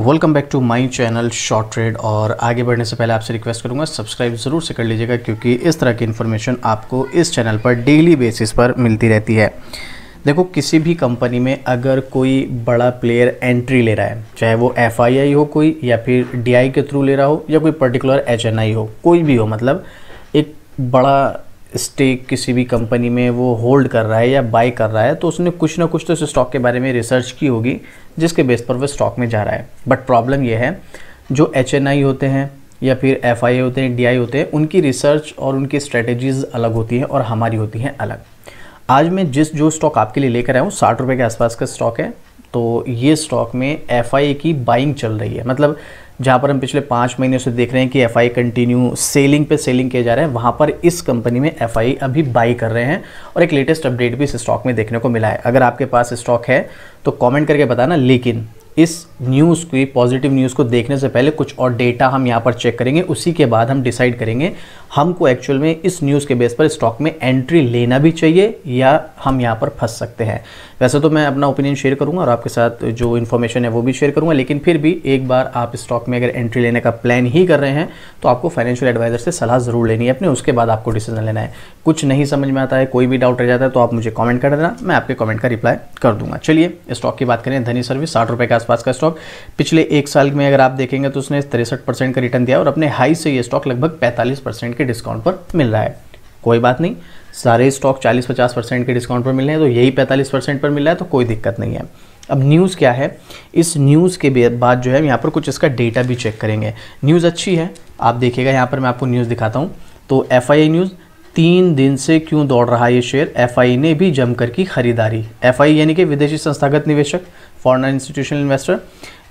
Welcome back to my channel short trade. और आगे बढ़ने से पहले आपसे रिक्वेस्ट करूंगा सब्सक्राइब ज़रूर से कर लीजिएगा, क्योंकि इस तरह की इन्फॉर्मेशन आपको इस चैनल पर डेली बेसिस पर मिलती रहती है। देखो, किसी भी कंपनी में अगर कोई बड़ा प्लेयर एंट्री ले रहा है, चाहे वो FII हो कोई, या फिर DI के थ्रू ले रहा हो, या कोई पर्टिकुलर HNI हो, कोई भी हो, मतलब एक बड़ा स्टेक किसी भी कंपनी में वो होल्ड कर रहा है या बाय कर रहा है, तो उसने कुछ ना कुछ तो उस स्टॉक के बारे में रिसर्च की होगी जिसके बेस पर वो स्टॉक में जा रहा है। बट प्रॉब्लम ये है, जो HNI होते हैं या फिर FII होते हैं, DI होते हैं, उनकी रिसर्च और उनकी स्ट्रेटजीज़ अलग होती हैं और हमारी होती हैं अलग। आज मैं जो स्टॉक आपके लिए लेकर आया हूँ 60 रुपये के आसपास का स्टॉक है। तो ये स्टॉक में FII की बाइंग चल रही है, मतलब जहाँ पर हम पिछले 5 महीने से देख रहे हैं कि FII कंटिन्यू सेलिंग पे सेलिंग किए जा रहे हैं, वहाँ पर इस कंपनी में FII अभी बाई कर रहे हैं। और एक लेटेस्ट अपडेट भी इस स्टॉक में देखने को मिला है। अगर आपके पास स्टॉक है तो कमेंट करके बताना। लेकिन इस न्यूज़ की, पॉजिटिव न्यूज़ को देखने से पहले कुछ और डेटा हम यहाँ पर चेक करेंगे, उसी के बाद हम डिसाइड करेंगे हमको एक्चुअल में इस न्यूज़ के बेस पर स्टॉक में एंट्री लेना भी चाहिए या हम यहाँ पर फंस सकते हैं। वैसे तो मैं अपना ओपिनियन शेयर करूँगा और आपके साथ जो इन्फॉर्मेशन है वो भी शेयर करूँगा, लेकिन फिर भी एक बार आप स्टॉक में अगर एंट्री लेने का प्लान ही कर रहे हैं तो आपको फाइनेंशियल एडवाइजर से सलाह ज़रूर लेनी है अपने, उसके बाद आपको डिसीजन लेना है। कुछ नहीं समझ में आता है, कोई भी डाउट रह जाता है तो आप मुझे कमेंट कर देना, मैं आपके कमेंट का रिप्लाई कर दूंगा। चलिए स्टॉक की बात करें। धनी सर्विस 60 रुपये के आसपास का स्टॉक, पिछले 1 साल में अगर आप देखेंगे तो उसने 63% का रिटर्न दिया और अपने हाई से ये स्टॉक लगभग 45% के डिस्काउंट पर मिल रहा है। कोई बात नहीं, सारे स्टॉक 40-50% के डिस्काउंट पर मिल रहे हैं, तो यही 45% पर मिल रहा है, तो कोई दिक्कत नहीं है। अब न्यूज़ क्या है, इस न्यूज़ के बाद जो है यहाँ पर कुछ इसका डेटा भी चेक करेंगे। न्यूज़ अच्छी है, आप देखिएगा यहाँ पर मैं आपको न्यूज़ दिखाता हूँ। तो FII न्यूज़, 3 दिन से क्यों दौड़ रहा है ये शेयर, FII ने भी जमकर की खरीदारी। FII यानी कि विदेशी संस्थागत निवेशक, फॉरेन इंस्टीट्यूशनल इन्वेस्टर,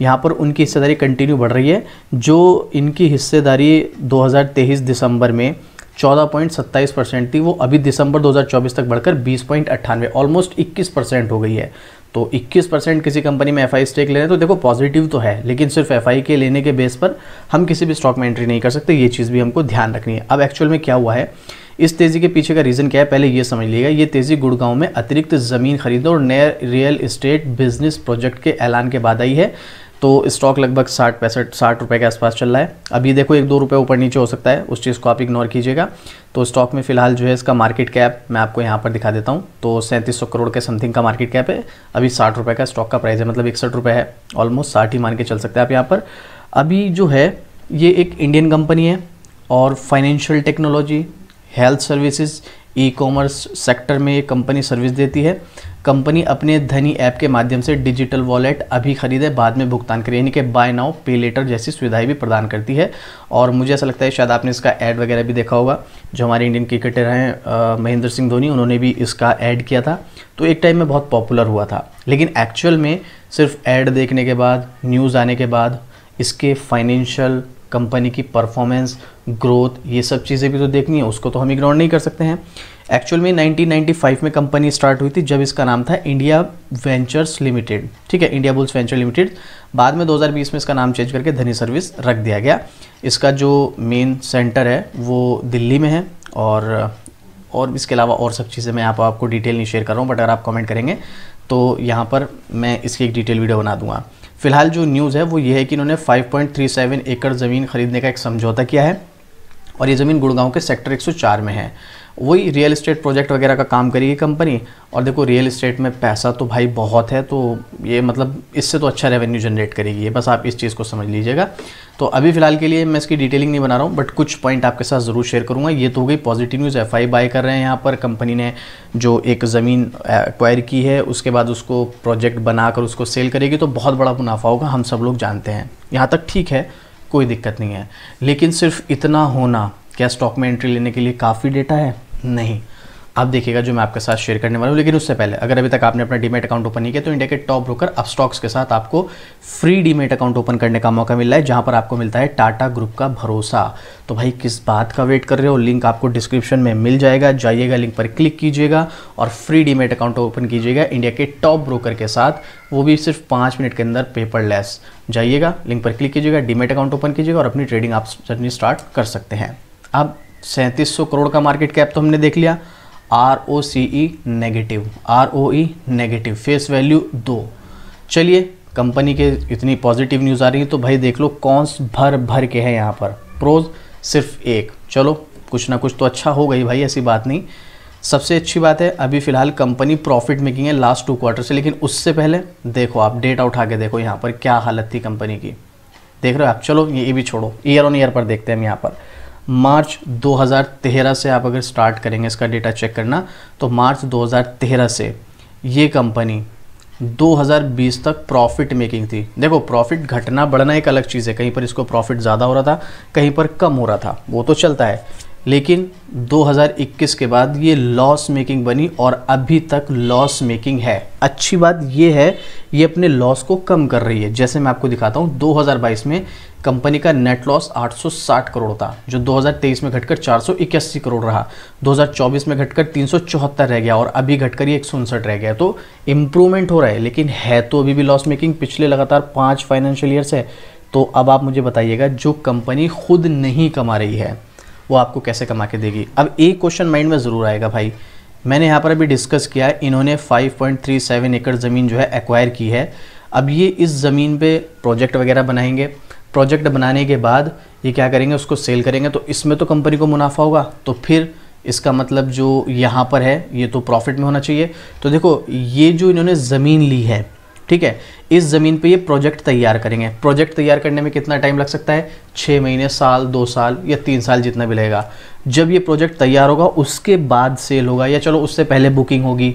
यहाँ पर उनकी हिस्सेदारी कंटिन्यू बढ़ रही है। जो इनकी हिस्सेदारी 2023 दिसंबर में 14.27% थी, वो अभी दिसंबर 2024 तक बढ़कर 20.98, ऑलमोस्ट 21% हो गई है। तो 21% किसी कंपनी में FII स्टेक ले रहे हैं तो देखो पॉजिटिव तो है, लेकिन सिर्फ FII के लेने के बेस पर हम किसी भी स्टॉक में एंट्री नहीं कर सकते, ये चीज़ भी हमको ध्यान रखनी है। अब एक्चुअल में क्या हुआ है, इस तेज़ी के पीछे का रीज़न क्या है, पहले ये समझ लीजिएगा। ये तेज़ी गुड़गांव में अतिरिक्त ज़मीन खरीदने और नए रियल एस्टेट बिजनेस प्रोजेक्ट के ऐलान के बाद आई है। तो स्टॉक लगभग 60 रुपये के आसपास चल रहा है। अभी देखो 1-2 रुपये ऊपर नीचे हो सकता है, उस चीज़ को आप इग्नोर कीजिएगा। तो स्टॉक में फ़िलहाल जो है इसका मार्केट कैप मैं आपको यहाँ पर दिखा देता हूँ। तो 3700 करोड़ के समथिंग का मार्केट कैप है। अभी 60 रुपये का स्टॉक का प्राइस है, मतलब 61 रुपये है, ऑलमोस्ट 60 ही मान के चल सकते हैं आप यहाँ पर। अभी जो है ये एक इंडियन कंपनी है और financial technology, health services, e-commerce sector में ये कंपनी सर्विस देती है। कंपनी अपने धनी ऐप के माध्यम से डिजिटल वॉलेट अभी खरीदे बाद में भुगतान करें, यानी कि बाय नाउ पे लेटर जैसी सुविधाएं भी प्रदान करती है। और मुझे ऐसा लगता है शायद आपने इसका ऐड वगैरह भी देखा होगा, जो हमारे इंडियन क्रिकेटर हैं महेंद्र सिंह धोनी, उन्होंने भी इसका ऐड किया था। तो एक टाइम में बहुत पॉपुलर हुआ था, लेकिन एक्चुअल में सिर्फ ऐड देखने के बाद, न्यूज़ आने के बाद, इसके फाइनेंशियल, कंपनी की परफॉर्मेंस, ग्रोथ, ये सब चीज़ें भी तो देखनी है, उसको तो हम इग्नोर नहीं कर सकते हैं। एक्चुअल में 1995 में कंपनी स्टार्ट हुई थी, जब इसका नाम था इंडिया वेंचर्स लिमिटेड, ठीक है, इंडिया बुल्स वेंचर लिमिटेड। बाद में 2020 में इसका नाम चेंज करके धनी सर्विस रख दिया गया। इसका जो मेन सेंटर है वो दिल्ली में है, और इसके अलावा और सब चीज़ें मैं यहाँ पर आपको डिटेल नहीं शेयर कर रहा हूँ, बट अगर आप कमेंट करेंगे तो यहाँ पर मैं इसकी एक डिटेल वीडियो बना दूँगा। फिलहाल जो न्यूज़ है वो ये है कि इन्होंने 5.37 एकड़ ज़मीन खरीदने का एक समझौता किया है, और ये ज़मीन गुड़गांव के सेक्टर 104 में है। वही रियल एस्टेट प्रोजेक्ट वगैरह का काम करेगी कंपनी। और देखो रियल एस्टेट में पैसा तो भाई बहुत है, तो ये मतलब इससे तो अच्छा रेवेन्यू जनरेट करेगी ये, बस आप इस चीज़ को समझ लीजिएगा। तो अभी फ़िलहाल के लिए मैं इसकी डिटेलिंग नहीं बना रहा हूँ, बट कुछ पॉइंट आपके साथ ज़रूर शेयर करूँगा। ये तो हो गई पॉजिटिव न्यूज़, FII बाय कर रहे हैं यहाँ पर। कंपनी ने जो एक ज़मीन एक्वायर की है, उसके बाद उसको प्रोजेक्ट बनाकर उसको सेल करेगी, तो बहुत बड़ा मुनाफा होगा, हम सब लोग जानते हैं। यहाँ तक ठीक है, कोई दिक्कत नहीं है, लेकिन सिर्फ इतना होना क्या स्टॉक में एंट्री लेने के लिए काफ़ी डेटा है? नहीं। आप देखिएगा जो मैं आपके साथ शेयर करने वाला हूँ, लेकिन उससे पहले अगर अभी तक आपने अपना डीमैट अकाउंट ओपन नहीं किया तो इंडिया के टॉप ब्रोकर अपस्टॉक्स के साथ आपको फ्री डीमैट अकाउंट ओपन करने का मौका मिल रहा है, जहां पर आपको मिलता है टाटा ग्रुप का भरोसा। तो भाई किस बात का वेट कर रहे हो, लिंक आपको डिस्क्रिप्शन में मिल जाएगा, जाइएगा, लिंक पर क्लिक कीजिएगा और फ्री डीमैट अकाउंट ओपन कीजिएगा इंडिया के टॉप ब्रोकर के साथ, वो भी सिर्फ 5 मिनट के अंदर पेपरलेस। जाइएगा, लिंक पर क्लिक कीजिएगा, डीमैट अकाउंट ओपन कीजिएगा और अपनी ट्रेडिंग आप जर्नी स्टार्ट कर सकते हैं। अब 3700 करोड़ का मार्केट कैप तो हमने देख लिया, ROCE negative, ROE negative, face value 2। चलिए कंपनी के इतनी पॉजिटिव न्यूज़ आ रही है तो भाई देख लो कॉन्स भर भर के हैं यहाँ पर, प्रोज सिर्फ एक। चलो कुछ ना कुछ तो अच्छा हो गई भाई, ऐसी बात नहीं। सबसे अच्छी बात है अभी फ़िलहाल कंपनी प्रॉफिट मेकिंग है लास्ट 2 क्वार्टर से, लेकिन उससे पहले देखो आप डेटा उठा के देखो यहाँ पर क्या हालत थी कंपनी की, देख रहे हो आप। चलो ये भी छोड़ो, ईयर ऑन ईयर पर देखते हैं हम यहाँ पर। मार्च 2013 से आप अगर स्टार्ट करेंगे इसका डेटा चेक करना, तो मार्च 2013 से ये कंपनी 2020 तक प्रॉफिट मेकिंग थी। देखो प्रॉफिट घटना बढ़ना एक अलग चीज़ है, कहीं पर इसको प्रॉफिट ज़्यादा हो रहा था, कहीं पर कम हो रहा था, वो तो चलता है। लेकिन 2021 के बाद ये लॉस मेकिंग बनी और अभी तक लॉस मेकिंग है। अच्छी बात ये है ये अपने लॉस को कम कर रही है। जैसे मैं आपको दिखाता हूँ, 2022 में कंपनी का नेट लॉस 860 करोड़ था, जो 2023 में घटकर 481 करोड़ रहा, 2024 में घटकर 374 रह गया और अभी घटकर ये 159 रह गया। तो इम्प्रूवमेंट हो रहा है, लेकिन है तो अभी भी लॉस मेकिंग पिछले लगातार 5 फाइनेंशियल ईयर से। तो अब आप मुझे बताइएगा, जो कंपनी खुद नहीं कमा रही है वो आपको कैसे कमा के देगी। अब एक क्वेश्चन माइंड में ज़रूर आएगा भाई, मैंने यहाँ पर अभी डिस्कस किया है, इन्होंने 5.37 एकड़ ज़मीन जो है एक्वायर की है। अब ये इस ज़मीन पे प्रोजेक्ट वगैरह बनाएंगे, प्रोजेक्ट बनाने के बाद ये क्या करेंगे, उसको सेल करेंगे, तो इसमें तो कंपनी को मुनाफा होगा, तो फिर इसका मतलब जो यहाँ पर है ये तो प्रॉफिट में होना चाहिए। तो देखो ये जो इन्होंने ज़मीन ली है, ठीक है, इस ज़मीन पे ये प्रोजेक्ट तैयार करेंगे। प्रोजेक्ट तैयार करने में कितना टाइम लग सकता है, 6 महीने, साल, 2 साल या 3 साल, जितना भी लगेगा। जब ये प्रोजेक्ट तैयार होगा उसके बाद सेल होगा, या चलो उससे पहले बुकिंग होगी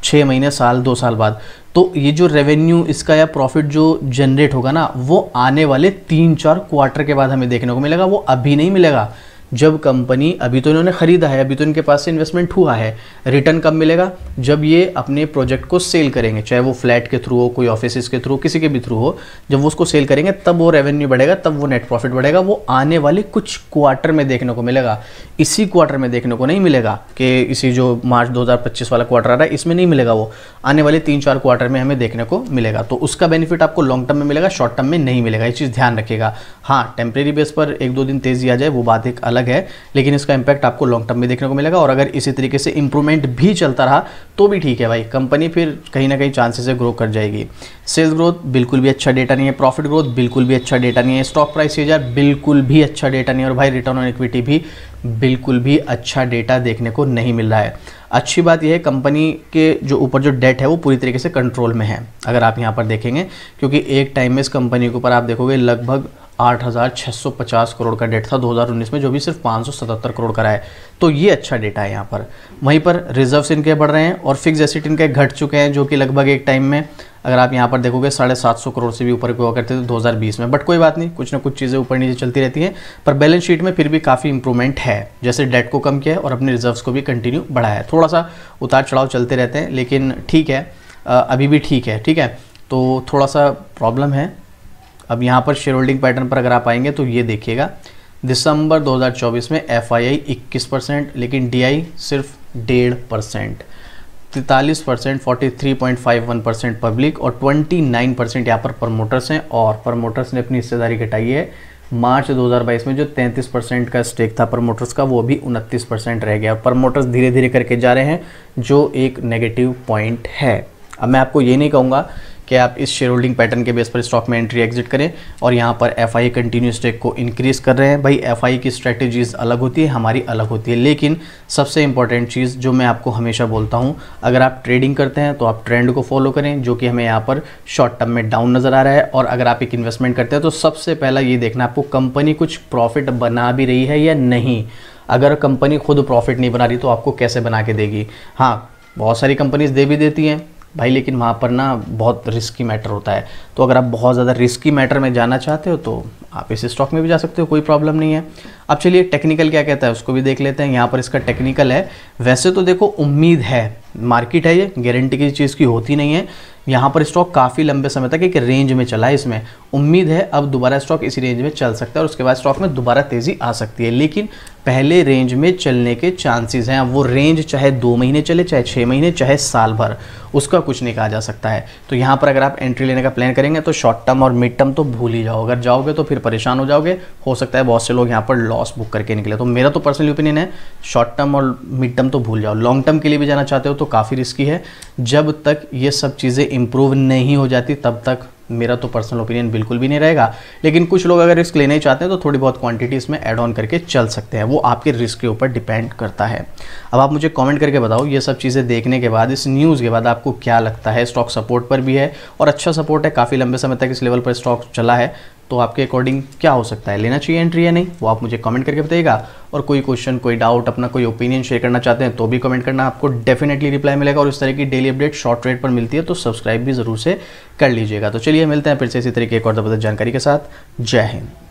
6 महीने, साल, 2 साल बाद। तो ये जो रेवेन्यू इसका या प्रॉफिट जो जनरेट होगा ना, वो आने वाले 3-4 क्वार्टर के बाद हमें देखने को मिलेगा, वो अभी नहीं मिलेगा। जब कंपनी, अभी तो इन्होंने ख़रीदा है, अभी तो इनके पास से इन्वेस्टमेंट हुआ है, रिटर्न कब मिलेगा, जब ये अपने प्रोजेक्ट को सेल करेंगे, चाहे वो फ्लैट के थ्रू हो, कोई ऑफिस के थ्रू, किसी के भी थ्रू हो, जब वो उसको सेल करेंगे तब वो रेवेन्यू बढ़ेगा, तब वो नेट प्रॉफिट बढ़ेगा। वो आने वाले कुछ क्वार्टर में देखने को मिलेगा, इसी क्वार्टर में देखने को नहीं मिलेगा कि इसी जो मार्च 2025 वाला क्वार्टर आ रहा है इसमें नहीं मिलेगा, वो आने वाले 3-4 क्वार्टर में हमें देखने को मिलेगा। तो उसका बेनिफिट आपको लॉन्ग टर्म में मिलेगा, शॉर्ट टर्म में नहीं मिलेगा, ये चीज़ ध्यान रखिएगा। हाँ, टेम्प्रेरी बेस पर 1-2 दिन तेज़ी आ जाए वो बात एक अलग है, लेकिन इसका इंपैक्ट आपको लॉन्ग टर्म में देखने को मिलेगा। और अगर इसी तरीके से इंप्रूवमेंट भी चलता रहा तो भी ठीक है भाई, कंपनी फिर कहीं ना कहीं चांसेस से ग्रो कर जाएगी। सेल्स ग्रोथ बिल्कुल भी अच्छा डेटा नहीं है, प्रॉफिट ग्रोथ बिल्कुल भी अच्छा डेटा नहीं है, स्टॉक प्राइस सीजर बिल्कुल भी अच्छा डेटा नहीं है, और भाई रिटर्न ऑन इक्विटी भी बिल्कुल भी अच्छा डेटा देखने को नहीं मिल रहा है। अच्छी बात यह है कंपनी के जो ऊपर जो डेट है वो पूरी तरीके से कंट्रोल में है, अगर आप यहाँ पर देखेंगे, क्योंकि एक टाइम में इस कंपनी के ऊपर आप देखोगे लगभग 8,650 करोड़ का डेट था 2019 में, जो भी सिर्फ 577 करोड़ का रहा है। तो ये अच्छा डेटा है यहाँ पर। वहीं पर रिजर्व्स इनके बढ़ रहे हैं और फिक्स एसेट इनके घट चुके हैं, जो कि लगभग एक टाइम में अगर आप यहाँ पर देखोगे 750 करोड़ से भी ऊपर हुआ करते थे 2020 में। बट कोई बात नहीं, कुछ ना कुछ चीज़ें ऊपर नीचे चलती रहती हैं, पर बैलेंस शीट में फिर भी काफ़ी इंप्रूवमेंट है। जैसे डेट को कम किया है और अपने रिजर्व्स को भी कंटिन्यू बढ़ाया है। थोड़ा सा उतार चढ़ाव चलते रहते हैं, लेकिन ठीक है, अभी भी ठीक है, ठीक है। तो थोड़ा सा प्रॉब्लम है। अब यहाँ पर शेयर होल्डिंग पैटर्न पर अगर आप आएंगे तो ये देखिएगा, दिसंबर 2024 में FII 21%, लेकिन DI सिर्फ 1.5%, 43% 43.51% पब्लिक और 29% यहाँ पर प्रमोटर्स हैं। और प्रमोटर्स ने अपनी हिस्सेदारी घटाई है। मार्च 2022 में जो 33% का स्टेक था प्रमोटर्स का, वो भी 29% रह गया। प्रमोटर्स धीरे धीरे करके जा रहे हैं, जो एक नेगेटिव पॉइंट है। अब मैं आपको ये नहीं कहूँगा कि आप इस शेयर होल्डिंग पैटर्न के बेस पर स्टॉक में एंट्री एग्जिट करें, और यहाँ पर FI कंटिन्यू स्टेक को इंक्रीज़ कर रहे हैं। भाई FI की स्ट्रेटजीज़ अलग होती है, हमारी अलग होती है, लेकिन सबसे इंपॉर्टेंट चीज़ जो मैं आपको हमेशा बोलता हूँ, अगर आप ट्रेडिंग करते हैं तो आप ट्रेंड को फॉलो करें, जो कि हमें यहाँ पर शॉर्ट टर्म में डाउन नज़र आ रहा है। और अगर आप एक इन्वेस्टमेंट करते हैं तो सबसे पहला ये देखना आपको कंपनी कुछ प्रॉफिट बना भी रही है या नहीं। अगर कंपनी खुद प्रॉफिट नहीं बना रही तो आपको कैसे बना के देगी। हाँ, बहुत सारी कंपनीज दे भी देती हैं भाई, लेकिन वहाँ पर ना बहुत रिस्की मैटर होता है। तो अगर आप बहुत ज़्यादा रिस्की मैटर में जाना चाहते हो तो आप इस स्टॉक में भी जा सकते हो, कोई प्रॉब्लम नहीं है। अब चलिए टेक्निकल क्या कहता है उसको भी देख लेते हैं। यहाँ पर इसका टेक्निकल है। वैसे तो देखो उम्मीद है, मार्केट है ये, गारंटी की चीज़ की होती नहीं है। यहाँ पर स्टॉक काफ़ी लंबे समय तक एक रेंज में चला है, इसमें उम्मीद है अब दोबारा स्टॉक इसी रेंज में चल सकता है और उसके बाद स्टॉक में दोबारा तेज़ी आ सकती है। लेकिन पहले रेंज में चलने के चांसेस हैं। वो रेंज चाहे 2 महीने चले, चाहे 6 महीने, चाहे साल भर, उसका कुछ नहीं कहा जा सकता है। तो यहाँ पर अगर आप एंट्री लेने का प्लान करेंगे तो शॉर्ट टर्म और मिड टर्म तो भूल ही जाओ। अगर जाओगे तो फिर परेशान हो जाओगे। हो सकता है बहुत से लोग यहाँ पर लॉस बुक करके निकले। तो मेरा तो पर्सनल ओपिनियन है, शॉर्ट टर्म और मिड टर्म तो भूल जाओ। लॉन्ग टर्म के लिए भी जाना चाहते हो तो काफ़ी रिस्की है। जब तक ये सब चीज़ें इंप्रूव नहीं हो जाती तब तक मेरा तो पर्सनल ओपिनियन बिल्कुल भी नहीं रहेगा, लेकिन कुछ लोग अगर रिस्क लेना ही चाहते हैं तो थोड़ी बहुत क्वांटिटी इसमें ऐड ऑन करके चल सकते हैं, वो आपके रिस्क के ऊपर डिपेंड करता है। अब आप मुझे कमेंट करके बताओ ये सब चीज़ें देखने के बाद, इस न्यूज़ के बाद आपको क्या लगता है। स्टॉक सपोर्ट पर भी है और अच्छा सपोर्ट है, काफ़ी लंबे समय तक इस लेवल पर स्टॉक चला है, तो आपके अकॉर्डिंग क्या हो सकता है, लेना चाहिए एंट्री या नहीं, वो आप मुझे कमेंट करके बताइएगा। और कोई क्वेश्चन, कोई डाउट, अपना कोई ओपिनियन शेयर करना चाहते हैं तो भी कमेंट करना, आपको डेफिनेटली रिप्लाई मिलेगा। और इस तरह की डेली अपडेट शॉर्ट ट्रेड पर मिलती है तो सब्सक्राइब भी ज़रूर से कर लीजिएगा। तो चलिए मिलते हैं फिर से इसी तरीके एक और ज़बरदस्त जानकारी के साथ। जय हिंद।